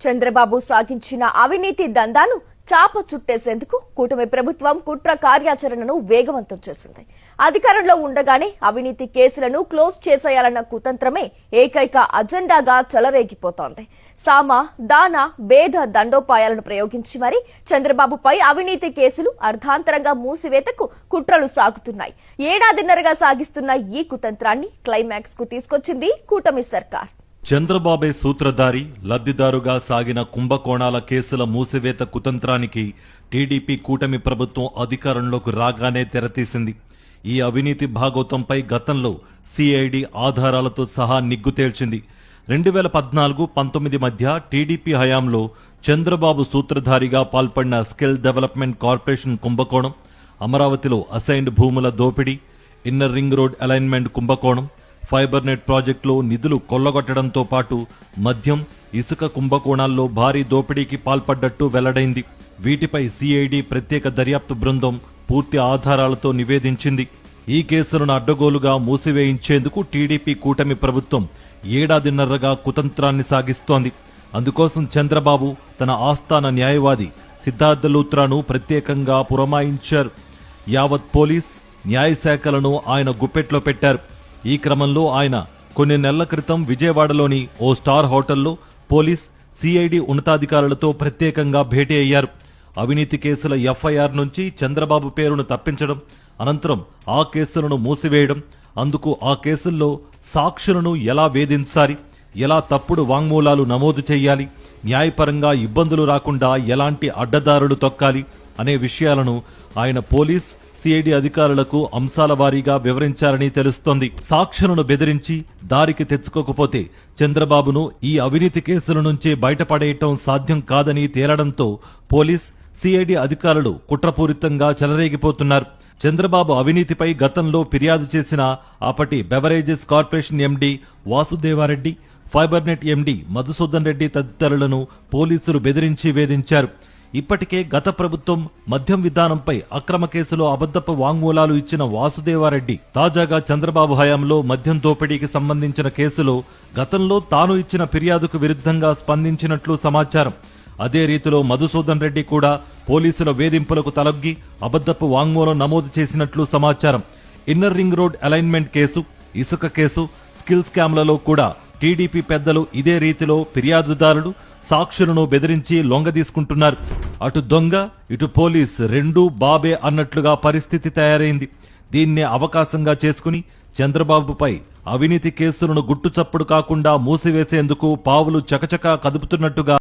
చంద్రబాబు సాగించిన అవినీతి దందాను చాప చుట్టేసేందుకు కూటమి ప్రభుత్వం కుట్ర కార్యాచరణను వేగవంతం చేసింది. అధికారంలో ఉండగానే అవినీతి కేసులను క్లోజ్ చేసేయాలన్న కుతంత్రమే ఏకైక అజెండాగా చెలరేగిపోతోంది. సామ, దాన, భేద దండోపాయాలను ప్రయోగించి మరి చంద్రబాబుపై అవినీతి కేసులు అర్ధాంతరంగా మూసివేతకు కుట్రలు సాగుతున్నాయి. ఏడాదిన్నరగా సాగిస్తున్న ఈ కుతంత్రాన్ని క్లైమాక్స్ కు తీసుకొచ్చింది కూటమి సర్కార్. చంద్రబాబే సూత్రధారి, లబ్ధిదారుగా సాగిన కుంభకోణాల కేసుల మూసివేత కుతంత్రానికి టీడీపీ కూటమి ప్రభుత్వం అధికారంలోకి రాగానే తెరతీసింది. ఈ అవినీతి భాగోతంపై గతంలో సిఐడి ఆధారాలతో సహా నిగ్గు తేల్చింది. 2014-19 మధ్య టీడీపీ హయాంలో చంద్రబాబు సూత్రధారిగా పాల్పడిన స్కిల్ డెవలప్మెంట్ కార్పొరేషన్ కుంభకోణం, అమరావతిలో అసైన్డ్ భూముల దోపిడీ, ఇన్నర్ రింగ్ రోడ్ అలైన్మెంట్ కుంభకోణం, ఫైబర్ నెట్ ప్రాజెక్టులో నిధులు కొల్లగొట్టడంతో పాటు మద్యం, ఇసుక కుంభకోణాల్లో భారీ దోపిడీకి పాల్పడ్డట్టు వెల్లడైంది. వీటిపై సిఐడి ప్రత్యేక దర్యాప్తు బృందం పూర్తి ఆధారాలతో నివేదించింది. ఈ కేసులను అడ్డగోలుగా మూసివేయించేందుకు టీడీపీ కూటమి ప్రభుత్వం ఏడాదిన్నరగా కుతంత్రాన్ని సాగిస్తోంది. అందుకోసం చంద్రబాబు తన ఆస్థాన న్యాయవాది సిద్ధార్థ లూత్రాను ప్రత్యేకంగా పురమాయించారు. యావత్ పోలీస్, న్యాయశాఖలను ఆయన గుప్పెట్లో పెట్టారు. ఈ క్రమంలో ఆయన కొన్ని నెలల క్రితం విజయవాడలోని ఓ స్టార్ హోటల్లో పోలీస్, సిఐడి ఉన్నతాధికారులతో ప్రత్యేకంగా భేటీ అయ్యారు. అవినీతి కేసుల ఎఫ్ఐఆర్ నుంచి చంద్రబాబు పేరును తప్పించడం, అనంతరం ఆ కేసులను మూసివేయడం, అందుకు ఆ కేసుల్లో సాక్షులను ఎలా వేధించాలి, ఎలా తప్పుడు వాంగ్మూలాలు నమోదు చేయాలి, న్యాయపరంగా ఇబ్బందులు రాకుండా ఎలాంటి అడ్డదారులు తొక్కాలి అనే విషయాలను ఆయన పోలీస్, సిఐడి అధికారులకు అంశాల వారీగా వివరించారని తెలుస్తోంది. సాక్షులను బెదిరించి దారికి తెచ్చుకోకపోతే చంద్రబాబును ఈ అవినీతి కేసుల నుంచి బయటపడేయటం సాధ్యం కాదని తేలడంతో పోలీస్, సిఐడి అధికారులు కుట్రపూరితంగా చెలరేగిపోతున్నారు. చంద్రబాబు అవినీతిపై గతంలో ఫిర్యాదు చేసిన అప్పటి beverages corporation MD Vasudevareddy, fibre net MD Madhusudan Reddy తదితరులను పోలీసులు బెదిరించి వేధించారు. ఇప్పటికే గత ప్రభుత్వం మద్యం విధానంపై అక్రమ కేసులో అబద్ధపు వాంగ్మూలాలు ఇచ్చిన వాసుదేవారెడ్డి తాజాగా చంద్రబాబు హయాంలో మద్యం దోపిడీకి సంబంధించిన కేసులో గతంలో తాను ఇచ్చిన ఫిర్యాదుకు విరుద్ధంగా స్పందించినట్లు సమాచారం. అదే రీతిలో మధుసూదన్ రెడ్డి కూడా పోలీసుల వేధింపులకు తలొగ్గి అబద్ధపు వాంగ్మూలం నమోదు చేసినట్లు సమాచారం. Inner ring road alignment case, ఇసుక కేసు, స్కిల్ స్కామ్లలో కూడా టీడీపీ పెద్దలు ఇదే రీతిలో ఫిర్యాదుదారులు, సాక్షులను బెదిరించి లొంగదీసుకుంటున్నారు. అటు దొంగ, ఇటు పోలీస్ రెండూ బాబే అన్నట్లుగా పరిస్థితి తయారైంది. దీన్నే అవకాశంగా చేసుకుని చంద్రబాబుపై అవినీతి కేసులను గుట్టుచప్పుడు కాకుండా మూసివేసేందుకు పావులు చకచకా కదుపుతున్నట్టుగా